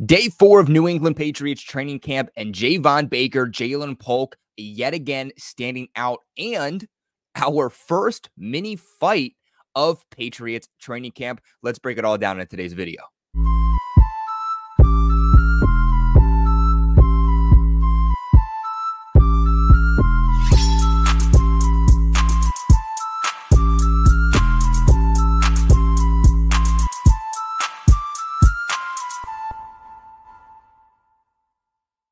Day 4 of New England Patriots training camp, and Javon Baker, Polk, yet again standing out, and our first mini fight of Patriots training camp. Let's break it all down in today's video.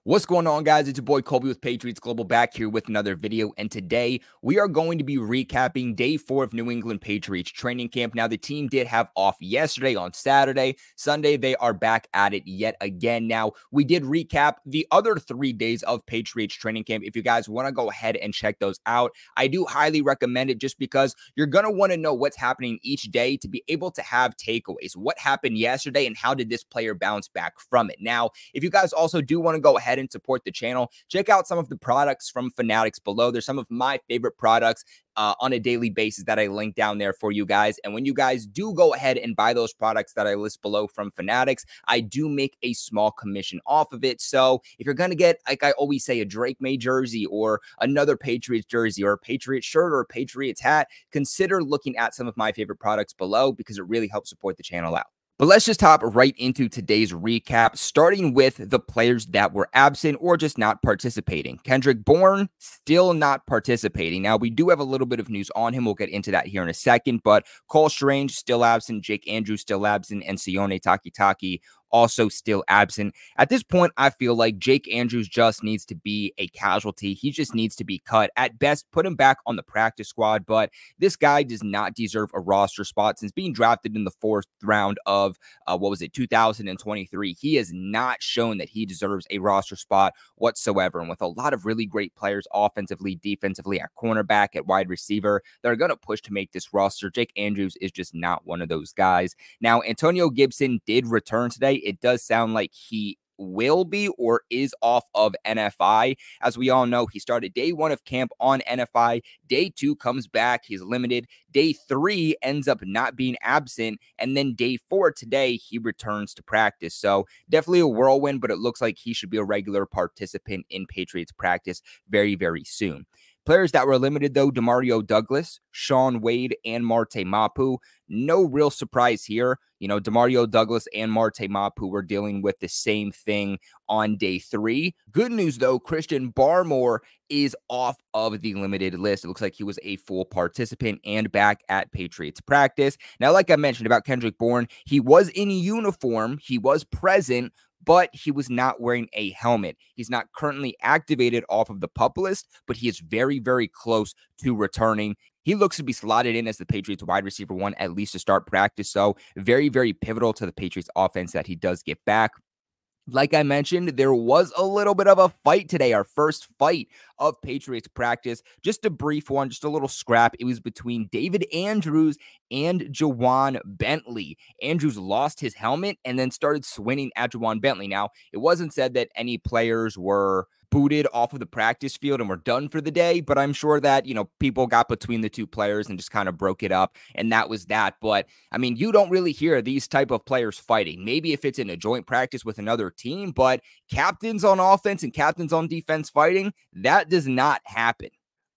What's going on, guys? It's your boy Colby with Patriots Global, back here with another video, and today we are going to be recapping Day 4 of New England Patriots training camp. Now, the team did have off yesterday on Saturday. Sunday, they are back at it yet again. Now, we did recap the other 3 days of Patriots training camp. If you guys want to go ahead and check those out, I do highly recommend it, just because you're going to want to know what's happening each day to be able to have takeaways. What happened yesterday and how did this player bounce back from it? Now, if you guys also do want to go ahead and support the channel, check out some of the products from Fanatics below. There's some of my favorite products on a daily basis that I link down there for you guys. And when you guys do go ahead and buy those products that I list below from Fanatics, I do make a small commission off of it. So if you're going to get, like I always say, a Drake May jersey or another Patriots jersey or a Patriots shirt or a Patriots hat, consider looking at some of my favorite products below, because it really helps support the channel out. But let's just hop right into today's recap, starting with the players that were absent or just not participating. Kendrick Bourne, still not participating. Now, we do have a little bit of news on him. We'll get into that here in a second, but Cole Strange, still absent. Jake Andrews, still absent. And Sione Takitaki, also still absent. At this point, I feel like Jake Andrews just needs to be a casualty. He just needs to be cut. At best, put him back on the practice squad, but this guy does not deserve a roster spot. Since being drafted in the 4th round of, 2023, he has not shown that he deserves a roster spot whatsoever. And with a lot of really great players offensively, defensively, at cornerback, at wide receiver, they're going to push to make this roster. Jake Andrews is just not one of those guys. Now, Antonio Gibson did return today. It does sound like he will be or is off of NFI. As we all know, he started day 1 of camp on NFI. Day 2 comes back. He's limited. Day 3 ends up not being absent. And then day 4 today, he returns to practice. So definitely a whirlwind, but it looks like he should be a regular participant in Patriots practice very, very soon. Players that were limited, though: Demario Douglas, Shaun Wade, and Marte Mapu. No real surprise here. You know, Demario Douglas and Marte Mapu were dealing with the same thing on day 3. Good news, though: Christian Barmore is off of the limited list. It looks like he was a full participant and back at Patriots practice. Now, like I mentioned about Kendrick Bourne, he was in uniform. He was present, but he was not wearing a helmet. He's not currently activated off of the PUP list, but he is very, very close to returning. He looks to be slotted in as the Patriots wide receiver 1, at least to start practice. So very, very pivotal to the Patriots offense that he does get back. Like I mentioned, there was a little bit of a fight today, our first fight of Patriots practice. Just a brief one, just a little scrap. It was between David Andrews and Javon Bentley. Andrews lost his helmet and then started swinging at Javon Bentley. Now, it wasn't said that any players were booted off of the practice field and were done for the day, but I'm sure that, you know, people got between the two players and just kind of broke it up, and that was that. But I mean, you don't really hear these type of players fighting. Maybe if it's in a joint practice with another team, but captains on offense and captains on defense fighting, that does not happen.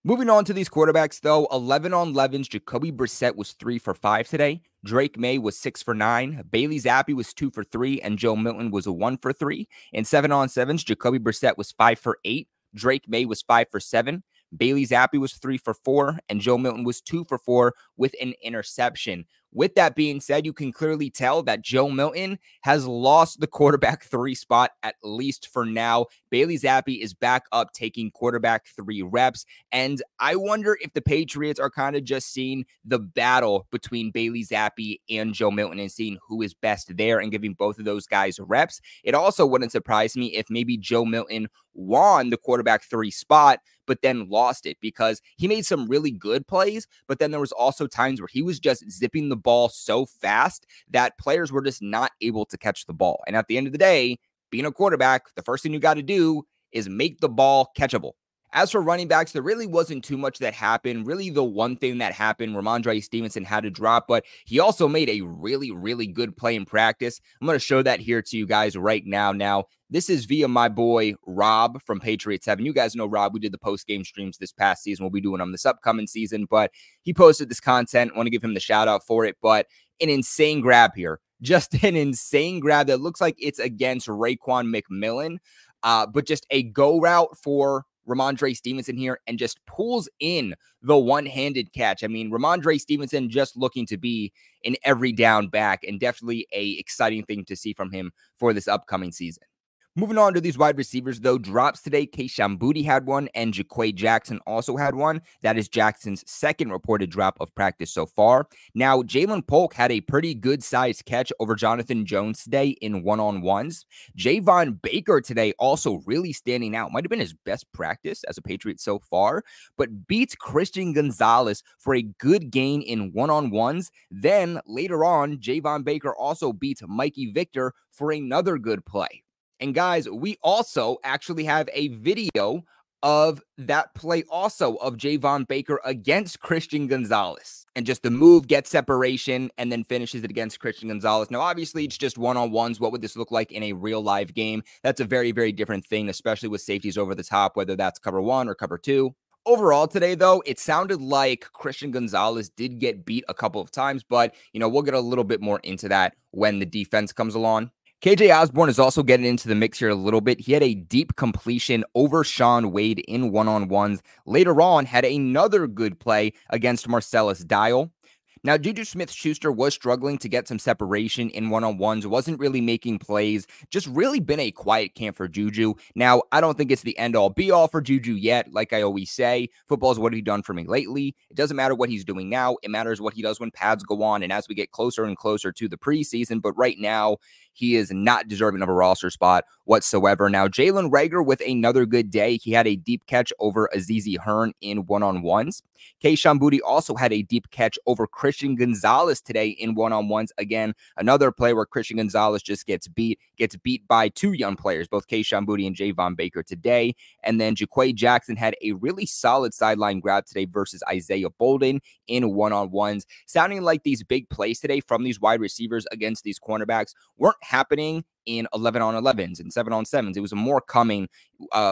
Moving on to these quarterbacks, though, 11 on 11s, Jacoby Brissett was 3 for 5 today. Drake May was 6 for 9. Bailey Zappi was 2 for 3. And Joe Milton was a 1 for 3. In 7 on 7s, Jacoby Brissett was 5 for 8. Drake May was 5 for 7. Bailey Zappi was 3 for 4. And Joe Milton was 2 for 4 with an interception. With that being said, you can clearly tell that Joe Milton has lost the quarterback 3 spot, at least for now. Bailey Zappi is back up taking quarterback 3 reps. And I wonder if the Patriots are kind of just seeing the battle between Bailey Zappi and Joe Milton and seeing who is best there and giving both of those guys reps. It also wouldn't surprise me if maybe Joe Milton won the quarterback 3 spot, but then lost it, because he made some really good plays, but then there was also times where he was just zipping the ball so fast that players were just not able to catch the ball. And at the end of the day, being a quarterback, the first thing you got to do is make the ball catchable. As for running backs, there really wasn't too much that happened. Really, the one thing that happened, Rhamondre Stevenson had to drop, but he also made a really, really good play in practice. I'm going to show that here to you guys right now. Now, this is via my boy Rob from Patriots 7. You guys know Rob. We did the post-game streams this past season. We'll be doing them this upcoming season, but he posted this content. I want to give him the shout out for it, but an insane grab here. Just an insane grab that looks like it's against Raekwon McMillan, but just a go route for Rhamondre Stevenson here and just pulls in the one-handed catch. I mean, Rhamondre Stevenson just looking to be an every down back, and definitely a exciting thing to see from him for this upcoming season. Moving on to these wide receivers, though, drops today. Kayshon Boutte had one, and Jaquay Jackson also had one. That is Jackson's second reported drop of practice so far. Now, Jalen Polk had a pretty good-sized catch over Jonathan Jones today in one-on-ones. Javon Baker today also really standing out. Might have been his best practice as a Patriot so far, but beats Christian Gonzalez for a good gain in one-on-ones. Then, later on, Javon Baker also beats Mikey Victor for another good play. And guys, we also actually have a video of that play also of Javon Baker against Christian Gonzalez. And just the move, gets separation, and then finishes it against Christian Gonzalez. Now, obviously, it's just one-on-ones. What would this look like in a real live game? That's a very, very different thing, especially with safeties over the top, whether that's cover 1 or cover 2. Overall today, though, it sounded like Christian Gonzalez did get beat a couple of times, but, we'll get a little bit more into that when the defense comes along. KJ Osborne is also getting into the mix here a little bit. He had a deep completion over Shaun Wade in one-on-ones. Later on, had another good play against Marcellus Dial. Now, Juju Smith-Schuster was struggling to get some separation in one-on-ones, wasn't really making plays, just really been a quiet camp for Juju. Now, I don't think it's the end-all, be-all for Juju yet. Like I always say, football is what he's done for me lately. It doesn't matter what he's doing now. It matters what he does when pads go on and as we get closer and closer to the preseason. But right now, he is not deserving of a roster spot whatsoever. Now, Jalen Reagor with another good day. He had a deep catch over Azizi Hearn in one-on-ones. Kayshon Boutte also had a deep catch over Christian Gonzalez today in one-on-ones. Again, another play where Christian Gonzalez just gets beat by two young players, both Kayshon Boutte and Javon Baker today. And then Jaquay Jackson had a really solid sideline grab today versus Isaiah Bolden in one-on-ones. Sounding like these big plays today from these wide receivers against these cornerbacks weren't happening in 11-on-11s and 7-on-7s. It was more coming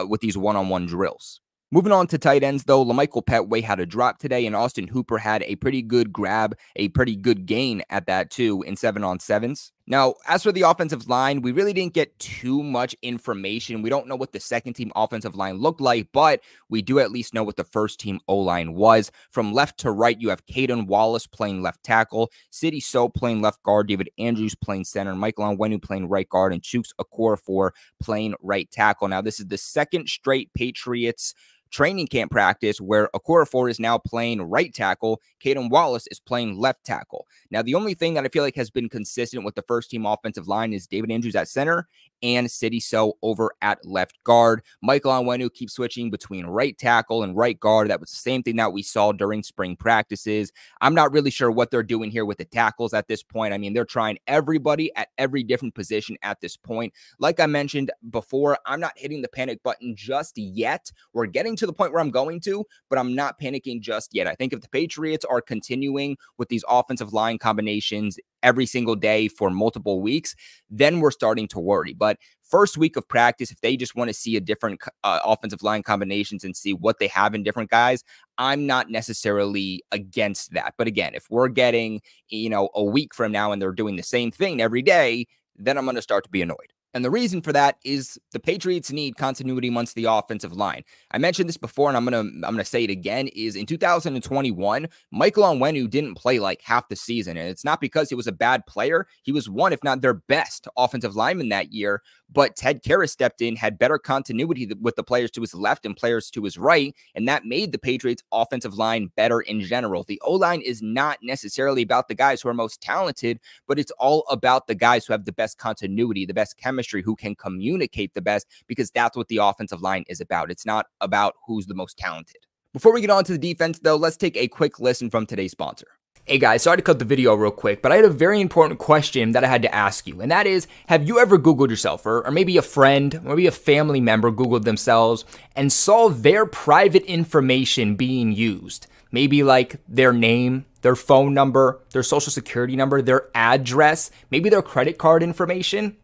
with these one-on-one drills. Moving on to tight ends, though, LaMichael Petway had a drop today, and Austin Hooper had a pretty good grab, a pretty good gain at that, too, in 7-on-7s. Now, as for the offensive line, we really didn't get too much information. We don't know what the second-team offensive line looked like, but we do at least know what the first-team O-line was. From left to right, you have Caden Wallace playing left tackle, Sidy Sow playing left guard, David Andrews playing center, Michael Onwenu playing right guard, and Chuks Okorafor playing right tackle. Now, this is the second straight Patriots training camp practice where Okorafor is now playing right tackle, Caden Wallace is playing left tackle. Now, the only thing that I feel like has been consistent with the first-team offensive line is David Andrews at center and Sidy Sow over at left guard. Michael Onwenu keeps switching between right tackle and right guard. That was the same thing that we saw during spring practices. I'm not really sure what they're doing here with the tackles at this point. I mean, they're trying everybody at every different position at this point. Like I mentioned before, I'm not hitting the panic button just yet. We're getting to the point where I'm going to, but I'm not panicking just yet. I think if the Patriots are continuing with these offensive line combinations every single day for multiple weeks, then we're starting to worry. But first week of practice, if they just want to see a different offensive line combinations and see what they have in different guys, I'm not necessarily against that. But again, if we're getting, a week from now and they're doing the same thing every day, then I'm going to start to be annoyed. And the reason for that is the Patriots need continuity amongst the offensive line. I mentioned this before, and I'm gonna say it again, is in 2021, Michael Onwenu didn't play like half the season. And it's not because he was a bad player. He was one, if not their best offensive lineman that year. But Ted Karras stepped in, had better continuity with the players to his left and players to his right, and that made the Patriots offensive line better in general. The O-line is not necessarily about the guys who are most talented, but it's all about the guys who have the best continuity, the best chemistry, who can communicate the best, because that's what the offensive line is about. It's not about who's the most talented. Before we get on to the defense, though, let's take a quick listen from today's sponsor. Hey guys, sorry to cut the video real quick, but I had a very important question that I had to ask you, and that is, have you ever Googled yourself, or maybe a friend, or maybe a family member Googled themselves and saw their private information being used? Maybe like their name, their phone number, their social security number, their address, maybe their credit card information?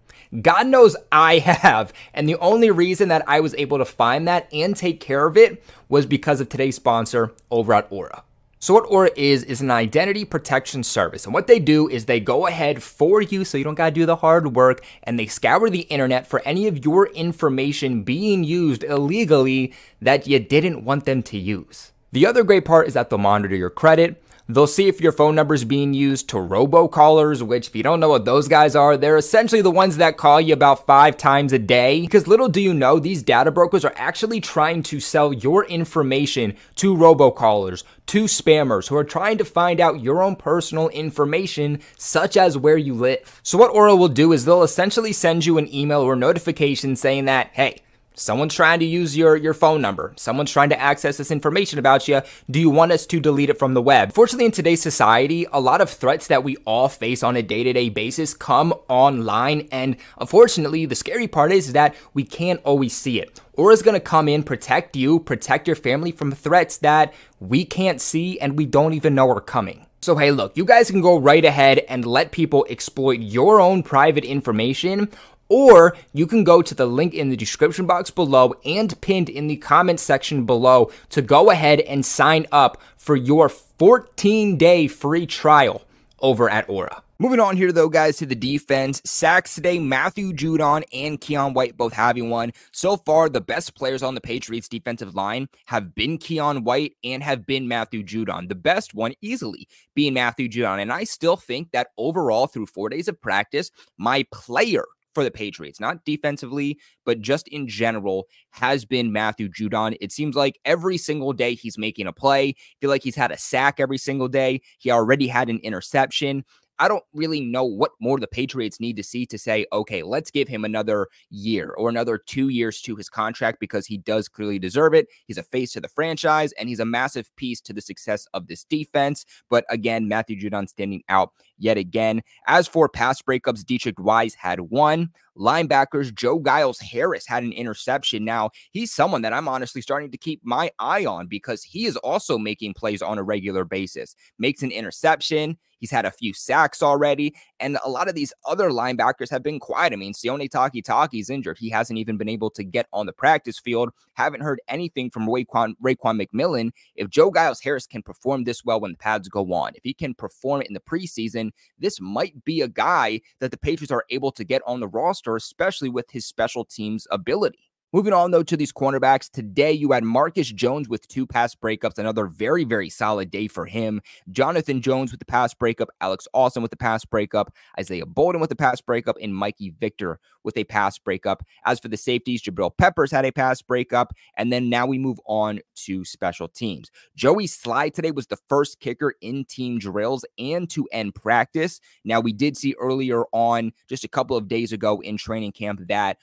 God knows I have, and the only reason that I was able to find that and take care of it was because of today's sponsor over at Aura. So what Aura is an identity protection service. And what they do is they go ahead for you so you don't got to do the hard work, and they scour the internet for any of your information being used illegally that you didn't want them to use. The other great part is that they'll monitor your credit. They'll see if your phone number is being used to robocallers, which if you don't know what those guys are, they're essentially the ones that call you about 5 times a day. Because little do you know, these data brokers are actually trying to sell your information to robocallers, to spammers who are trying to find out your own personal information, such as where you live. So what Aura will do is they'll essentially send you an email or notification saying that, hey, someone's trying to use your phone number. Someone's trying to access this information about you. Do you want us to delete it from the web? Fortunately, in today's society, a lot of threats that we all face on a day-to-day basis come online. And unfortunately, the scary part is that we can't always see it. Aura's going to come in, protect you, protect your family from threats that we can't see and we don't even know are coming. So hey, look, you guys can go right ahead and let people exploit your own private information, or you can go to the link in the description box below and pinned in the comment section below to go ahead and sign up for your 14-day free trial over at Aura. Moving on here, though, guys, to the defense. Sacks today, Matthew Judon and Keion White both having one. So far, the best players on the Patriots defensive line have been Keion White and have been Matthew Judon. The best one easily being Matthew Judon. And I still think that overall, through 4 days of practice, my player for the Patriots, not defensively, but just in general, has been Matthew Judon. It seems like every single day he's making a play. I feel like he's had a sack every single day. He already had an interception. I don't really know what more the Patriots need to see to say, okay, let's give him another year or another 2 years to his contract, because he does clearly deserve it. He's a face to the franchise, and he's a massive piece to the success of this defense. But again, Matthew Judon standing out yet again. As for pass breakups, Dietrich Wise had one. Linebackers, Joe Giles-Harris had an interception. Now, he's someone that I'm honestly starting to keep my eye on, because he is also making plays on a regular basis. Makes an interception. He's had a few sacks already, and a lot of these other linebackers have been quiet. I mean, Sione Taki's injured. He hasn't even been able to get on the practice field. Haven't heard anything from Raekwon McMillan. If Joe Giles-Harris can perform this well when the pads go on, if he can perform it in the preseason, this might be a guy that the Patriots are able to get on the roster, especially with his special teams ability. Moving on, though, to these cornerbacks, today you had Marcus Jones with 2 pass breakups, another very, very solid day for him. Jonathan Jones with the pass breakup, Alex Austin with the pass breakup, Isaiah Bolden with the pass breakup, and Mikey Victor with a pass breakup. As for the safeties, Jabril Peppers had a pass breakup, and then now we move on to special teams. Joey Slye today was the first kicker in team drills and to end practice. Now, we did see earlier on, just a couple of days ago in training camp, that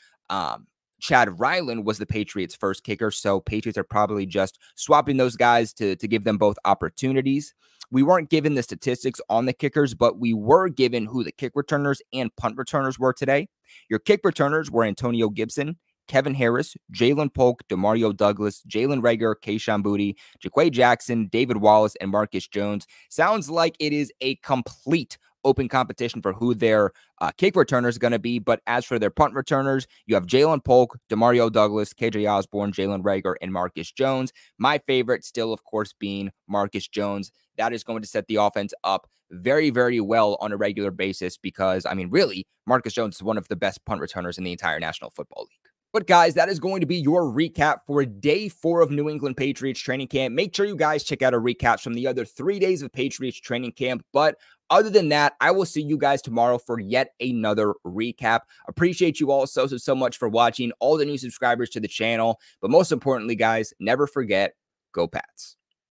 Chad Ryland was the Patriots' first kicker, so Patriots are probably just swapping those guys to give them both opportunities. We weren't given the statistics on the kickers, but we were given who the kick returners and punt returners were today. Your kick returners were Antonio Gibson, Kevin Harris, Jalen Polk, Demario Douglas, Jalen Reagor, Keyshawn Boutte, Jaquay Jackson, David Wallace, and Marcus Jones. Sounds like it is a complete open competition for who their kick returner is going to be. But as for their punt returners, you have Jalen Polk, Demario Douglas, KJ Osborne, Jalen Reagor, and Marcus Jones. My favorite still, of course, being Marcus Jones. That is going to set the offense up very, very well on a regular basis, because, I mean, really, Marcus Jones is one of the best punt returners in the entire National Football League. But guys, that is going to be your recap for day 4 of New England Patriots training camp. Make sure you guys check out our recaps from the other 3 days of Patriots training camp. But other than that, I will see you guys tomorrow for yet another recap. Appreciate you all so much for watching, all the new subscribers to the channel. But most importantly, guys, never forget, go Pats.